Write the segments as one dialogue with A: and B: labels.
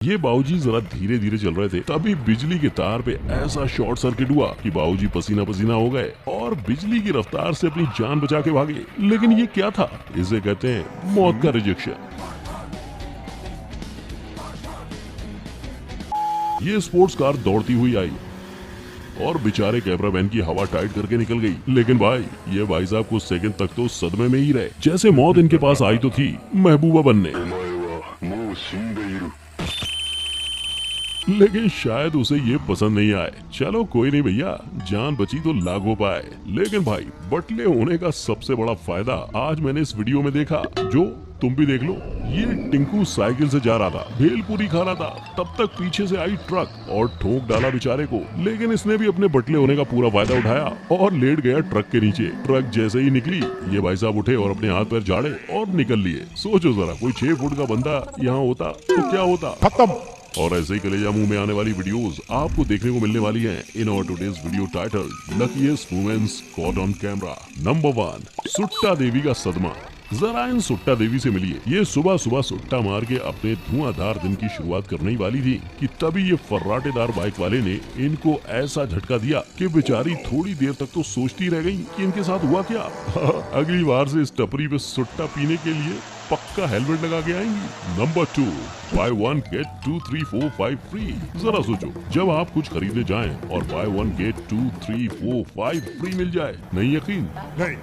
A: ये बाबूजी जरा धीरे धीरे चल रहे थे, तभी बिजली के तार पे ऐसा शॉर्ट सर्किट हुआ कि बाबूजी पसीना पसीना हो गए और बिजली की रफ्तार से अपनी जान बचा के भागे। लेकिन ये क्या था? इसे कहते हैं मौत का रिजेक्शन। ये स्पोर्ट्स कार दौड़ती हुई आई और बेचारे कैमरामैन की हवा टाइट करके निकल गई। लेकिन भाई ये भाई साहब कुछ सेकंड तक तो सदमे में ही रहे, जैसे मौत इनके पास आई तो थी महबूबा बनने, लेकिन शायद उसे ये पसंद नहीं आए। चलो कोई नहीं भैया, जान बची तो लाखों पाए। लेकिन भाई बटले होने का सबसे बड़ा फायदा आज मैंने इस वीडियो में देखा, जो तुम भी देख लो। ये टिंकू साइकिल से जा रहा था, भेलपूरी खा रहा था, तब तक पीछे से आई ट्रक और ठोक डाला बेचारे को। लेकिन इसने भी अपने बटले होने का पूरा फायदा उठाया और लेट गया ट्रक के नीचे। ट्रक जैसे ही निकली, ये भाई साहब उठे और अपने हाथ पैर झाड़े और निकल लिए। सोचो जरा, कोई 6 फुट का बंदा यहाँ होता तो क्या होता? खत्म। और ऐसे ही कलेजा मुंह में आने वाली वीडियोस आपको देखने को मिलने वाली हैं in our today's video title luckiest women's caught on camera. Number 1, सुट्टा देवी का सदमा। जरा इन सुट्टा देवी से मिलिए। ये सुबह सुबह सुट्टा मार के अपने धुआंधार दिन की शुरुआत करने ही वाली थी कि तभी ये फर्राटेदार बाइक वाले ने इनको ऐसा झटका दिया कि बेचारी थोड़ी देर तक तो सोचती रह गई कि इनके साथ हुआ क्या। अगली बार से इस टपरी पे सुट्टा पीने के लिए पक्का हेलमेट लगा के आएंगी। Number 2, buy 1 get 2 3 4 5 free. जरा सोचो, जब आप कुछ खरीदने जाएं और buy 1 get 2 3 4 5 फ्री मिल जाए, नहीं यकीन? नहीं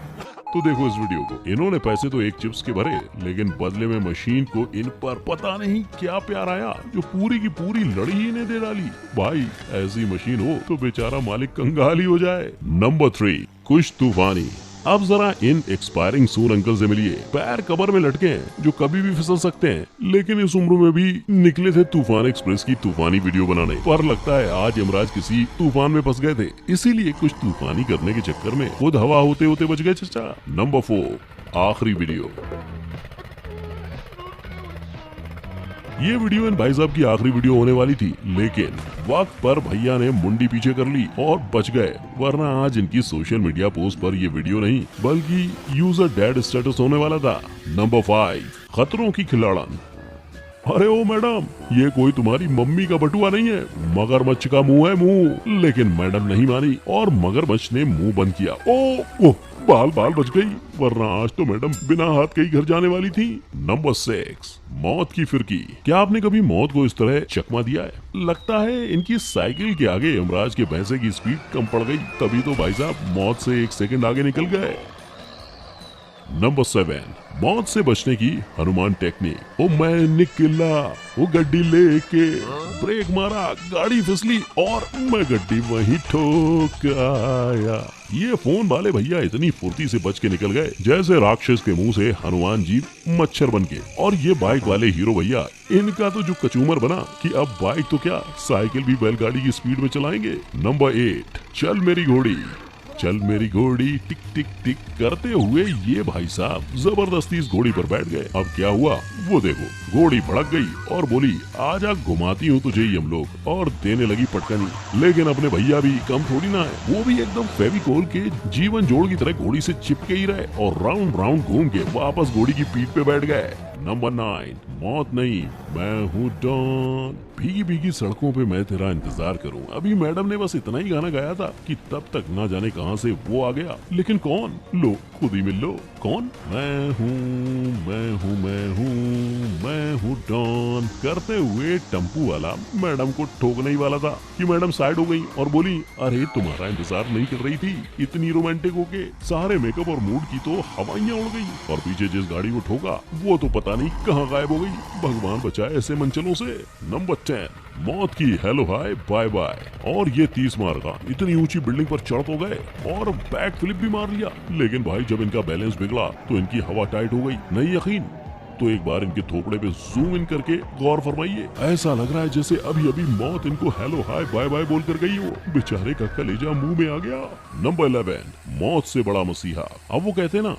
A: तो देखो इस वीडियो को। इन्होंने पैसे तो एक चिप्स के भरे, लेकिन बदले में मशीन को इन पर पता नहीं क्या प्यार आया, जो पूरी की पूरी लड़ी ही इन्हें दे डाली। भाई ऐसी मशीन हो तो बेचारा मालिक कंगाल ही हो जाए। नंबर 3, कुछ तूफानी। अब जरा इन एक्सपायरिंग सूर अंकल से मिलिए। पैर कबर में लटके हैं, जो कभी भी फिसल सकते हैं, लेकिन इस उम्र में भी निकले थे तूफान एक्सप्रेस की तूफानी वीडियो बनाने। पर लगता है आज यमराज किसी तूफान में फंस गए थे, इसीलिए कुछ तूफानी करने के चक्कर में खुद हवा होते होते बच गए चचा। नंबर 4, आखिरी वीडियो। ये वीडियो इन भाई साहब की आखिरी वीडियो होने वाली थी, लेकिन वक्त पर भैया ने मुंडी पीछे कर ली और बच गए, वरना आज इनकी सोशल मीडिया पोस्ट पर ये वीडियो नहीं बल्कि यूजर डेड स्टेटस होने वाला था। नंबर 5, खतरों की खिलाड़न। अरे ओ मैडम, ये कोई तुम्हारी मम्मी का बटुआ नहीं है, मगरमच्छ का मुंह है मुंह। लेकिन मैडम नहीं मानी और मगरमच्छ ने मुंह बंद किया। ओ बाल बच गई, वरना आज तो मैडम बिना हाथ के ही घर जाने वाली थी। नंबर 6, मौत की फिरकी। क्या आपने कभी मौत को इस तरह चकमा दिया है? लगता है इनकी साइकिल के आगे यमराज के भैंसे की स्पीड कम पड़ गई, तभी तो भाई साहब मौत से 1 सेकंड आगे निकल गए। नंबर 7, मौत से बचने की हनुमान टेक्निक। ओ मैं निकला वो गड्डी लेके, ब्रेक मारा, गाड़ी फिसली और मैं गड्डी वहीं ठोक आया। ये फोन वाले भैया इतनी फुर्ती से बच के निकल गए जैसे राक्षस के मुंह से हनुमान जी मच्छर बन के। और ये बाइक वाले हीरो भैया, इनका तो जो कचूमर बना कि अब बाइक तो क्या, साइकिल भी बैलगाड़ी की स्पीड में चलाएंगे। नंबर 8, चल मेरी घोड़ी। चल मेरी घोड़ी टिक टिक टिक करते हुए ये भाई साहब जबरदस्ती इस घोड़ी पर बैठ गए। अब क्या हुआ वो देखो, घोड़ी भड़क गई और बोली आजा घुमाती हूँ तुझे यमलोक, और देने लगी पटकनी। लेकिन अपने भैया भी कम थोड़ी ना है, वो भी एकदम फेविकोल के जीवन जोड़ की तरह घोड़ी से चिपके ही रहे और राउंड राउंड घूम के वापस घोड़ी की पीठ पे बैठ गए। नंबर 9, मौत नहीं मैं हूँ डॉन। भीगी भीगी सड़कों पे मैं तेरा इंतजार करूं। अभी मैडम ने बस इतना ही गाना गाया था कि तब तक ना जाने कहां से वो आ गया। लेकिन कौन? लो खुद ही मिल लो। कौन? मैं हूँ डॉन करते हुए टम्पू वाला मैडम को ठोकने ही वाला था कि मैडम साइड हो गई और बोली अरे तुम्हारा इंतजार नहीं कर रही थी। इतनी रोमांटिक होके सारे मेकअप और मूड की तो हवाइयां उड़ गई और पीछे जिस गाड़ी को ठोका वो तो पता नहीं कहाँ गायब हो गई। भगवान बचाए ऐसे मनचलों से। नंबर 10, मौत की हेलो हाय बाय बाय। और ये 30 मार का इतनी ऊंची बिल्डिंग पर चढ़ तो गए और बैक फ्लिप भी मार लिया, लेकिन भाई जब इनका बैलेंस बिगड़ा तो इनकी हवा टाइट हो गई। नहीं यकीन तो एक बार इनके थोपड़े पे जूम इन करके गौर फरमाइए। ऐसा लग रहा है जैसे अभी अभी मौत इनको हेलो हाय बाय बाय बोल कर गई हो। बेचारे का कलेजा मुंह में आ गया। नंबर 11, मौत से बड़ा मसीहा। अब वो कहते ना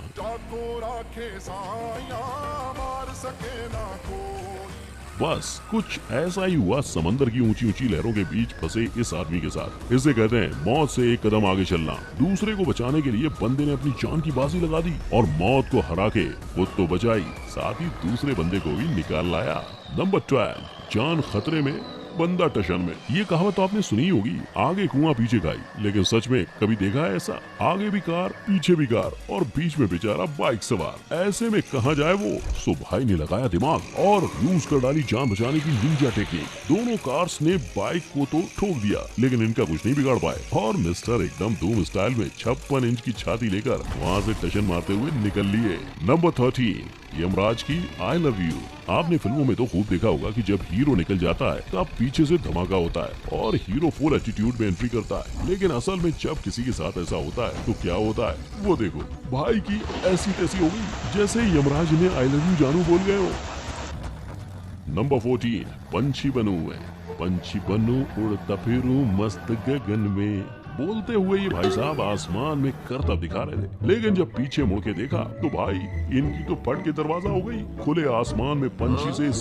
A: बस कुछ ऐसा ही हुआ समंदर की ऊंची ऊंची लहरों के बीच फंसे इस आदमी के साथ। इसे कहते हैं मौत से एक कदम आगे चलना। दूसरे को बचाने के लिए बंदे ने अपनी जान की बाजी लगा दी और मौत को हरा के खुद तो बचाई, साथ ही दूसरे बंदे को भी निकाल लाया। नंबर 12, जान खतरे में बंदा टशन में। ये कहावत तो आपने सुनी होगी, आगे कुआं पीछे खाई, लेकिन सच में कभी देखा है ऐसा? आगे भी कार, पीछे भी कार और बीच में बेचारा बाइक सवार। ऐसे में कहाँ जाए वो? सो भाई ने लगाया दिमाग और यूज कर डाली जान बचाने की निंजा टेक्निक। दोनों कार्स ने बाइक को तो ठोक दिया, लेकिन इनका कुछ नहीं बिगाड़ पाए और मिस्टर एकदम धूम स्टाइल में 56 इंच की छाती लेकर वहाँ से टशन मारते हुए निकल लिए। नंबर 13, यमराज की आई लव यू। आपने फिल्मों में तो खूब देखा होगा कि जब हीरो निकल जाता है तब पीछे से धमाका होता है और हीरो फुल एटीट्यूड में एंट्री करता है, लेकिन असल में जब किसी के साथ ऐसा होता है तो क्या होता है वो देखो। भाई की ऐसी तैसी हो गई जैसे यमराज ने आई लव यू जानू बोल गए हो। नंबर 14, पंछी बनूं मैं। पंछी बनूं उड़ता फिरूं मस्त गगन में। बोलते हुए ये भाई साहब आसमान में करतब दिखा रहे थे, लेकिन जब पीछे मुड़ के देखा तो भाई इनकी तो फट के दरवाजा हो गई। खुले आसमान में पंछी से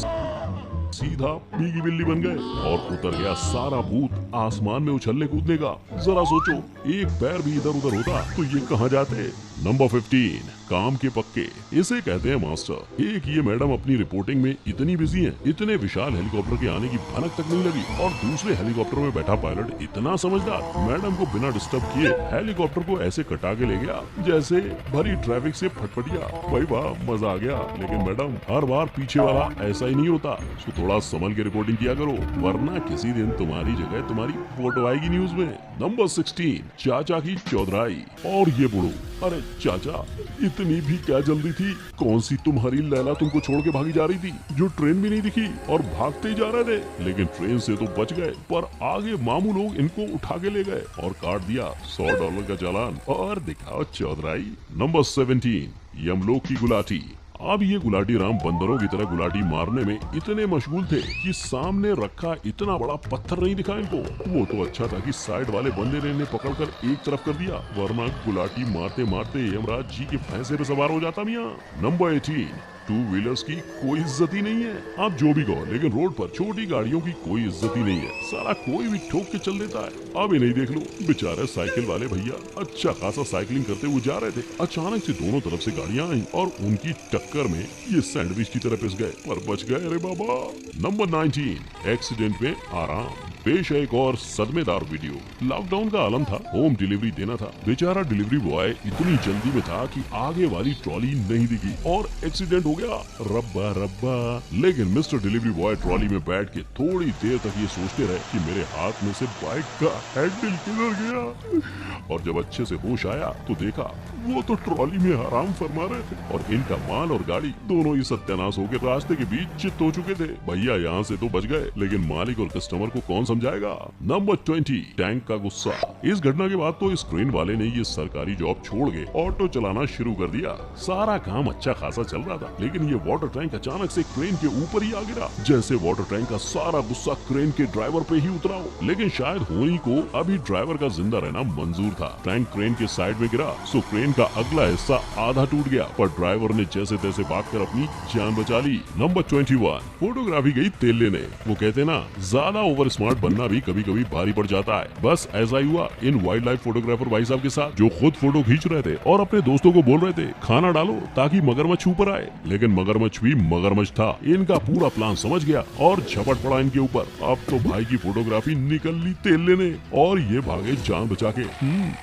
A: सीधा भीगी बिल्ली बन गए और उतर गया सारा भूत आसमान में उछलने कूदने का। जरा सोचो, एक पैर भी इधर उधर होता तो ये कहाँ जाते। नंबर 15, काम के पक्के। इसे कहते हैं मास्टर। एक ये मैडम अपनी रिपोर्टिंग में इतनी बिजी हैं, इतने विशाल हेलीकॉप्टर के आने की भनक तक नहीं लगी, और दूसरे हेलीकॉप्टर में बैठा पायलट इतना समझदार, मैडम को बिना डिस्टर्ब किए हेलीकॉप्टर को ऐसे कटा के ले गया जैसे भरी ट्रैफिक से फटफटिया। भाई वाह, मजा आ गया। लेकिन मैडम, हर बार पीछे वाला ऐसा ही नहीं होता, तो थोड़ा संभल के रिपोर्टिंग किया करो, वरना किसी दिन तुम्हारी जगह तुम्हारी फोटो आएगी न्यूज में। नंबर 16, चाचा की चौधराई। और ये बुढ़ो, अरे चाचा, इतनी भी क्या जल्दी थी? कौन सी तुम्हारी लैला तुमको छोड़ के भागी जा रही थी, जो ट्रेन भी नहीं दिखी और भागते ही जा रहे थे? लेकिन ट्रेन से तो बच गए, पर आगे मामू लोग इनको उठा के ले गए और काट दिया $100 का चालान। और दिखाओ चौधराई। नंबर 17, यमलोक की गुलाटी। अब ये गुलाटी राम बंदरों की तरह गुलाटी मारने में इतने मशगूल थे कि सामने रखा इतना बड़ा पत्थर नहीं दिखा इनको। वो तो अच्छा था कि साइड वाले बंदे ने इन्हें पकड़कर एक तरफ कर दिया, वरना गुलाटी मारते मारते यमराज जी के फैंसे पे सवार हो जाता मियां। नंबर 18, टू व्हीलर्स की कोई इज्जत ही नहीं है। आप जो भी कहो, लेकिन रोड पर छोटी गाड़ियों की कोई इज्जत ही नहीं है। सारा कोई भी ठोक के चल देता है। अब इन्हें देख लो, बेचारे साइकिल वाले भैया अच्छा खासा साइकिलिंग करते हुए जा रहे थे, अचानक से दोनों तरफ से गाड़ियां आई और उनकी टक्कर में ये सैंडविच की तरह पिस गए, पर बच गए। अरे बाबा। नंबर 19, एक्सीडेंट में आराम। पेश है एक और सदमेदार वीडियो। लॉकडाउन का आलम था, होम डिलीवरी देना था। बेचारा डिलीवरी बॉय इतनी जल्दी में था कि आगे वाली ट्रॉली नहीं दिखी और एक्सीडेंट हो गया। रब्बा रब्बा। लेकिन मिस्टर डिलीवरी बॉय ट्रॉली में बैठ के थोड़ी देर तक ये सोचते रहे कि मेरे हाथ में से बाइक का हैंडल किधर गया, और जब अच्छे से होश आया तो देखा वो तो ट्रॉली में आराम फरमा रहे थे और इनका माल और गाड़ी दोनों ही सत्यानाश होकर रास्ते के बीच चित हो चुके थे। भैया यहाँ से तो बच गए, लेकिन मालिक और कस्टमर को कौन समझाएगा। नंबर 20, टैंक का गुस्सा। इस घटना के बाद तो इस क्रेन वाले ने ये सरकारी जॉब छोड़ के ऑटो चलाना शुरू कर दिया। सारा काम अच्छा खासा चल रहा था, लेकिन ये वाटर टैंक अचानक से क्रेन के ऊपर ही आ गिरा, जैसे वाटर टैंक का सारा गुस्सा क्रेन के ड्राइवर पे ही उतरा हो। लेकिन शायद होनी को अभी ड्राइवर का जिंदा रहना मंजूर था। टैंक क्रेन के साइड में गिरा, सो क्रेन का अगला हिस्सा आधा टूट गया, पर ड्राइवर ने जैसे तैसे भागकर अपनी जान बचा ली। नंबर 21, फोटोग्राफी गई तेल लेने। वो कहते ना, ज्यादा ओवर स्मार्ट बनना भी कभी कभी भारी पड़ जाता है। बस ऐसा ही हुआ इन वाइल्ड लाइफ फोटोग्राफर भाई साहब के साथ, जो खुद फोटो खींच रहे थे और अपने दोस्तों को बोल रहे थे खाना डालो ताकि मगरमच्छ ऊपर आए। लेकिन मगरमच्छ भी मगरमच्छ था, इनका पूरा प्लान समझ गया और झपट पड़ा इनके ऊपर। अब तो भाई की फोटोग्राफी निकल ली तेल लेने और ये भागे जान बचा के।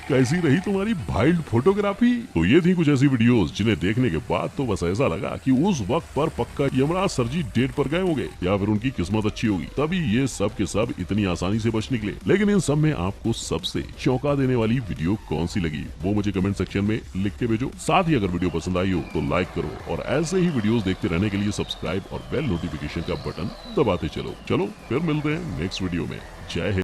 A: कैसी रही तुम्हारी वाइल्ड फोटोग्राफी? तो ये थी कुछ ऐसी वीडियोस जिन्हें देखने के बाद तो बस ऐसा लगा कि उस वक्त पर पक्का यमराज सर जी डेट पर गए होंगे या फिर उनकी किस्मत अच्छी होगी, तभी ये सब के सब इतनी आसानी से बच निकले। लेकिन इन सब में आपको सबसे चौंका देने वाली वीडियो कौन सी लगी वो मुझे कमेंट सेक्शन में लिख के भेजो। साथ ही अगर वीडियो पसंद आई हो तो लाइक करो और ऐसे ही वीडियोस देखते रहने के लिए सब्सक्राइब और बेल नोटिफिकेशन का बटन दबाते चलो। फिर मिलते हैं नेक्स्ट वीडियो में। जय हिंद।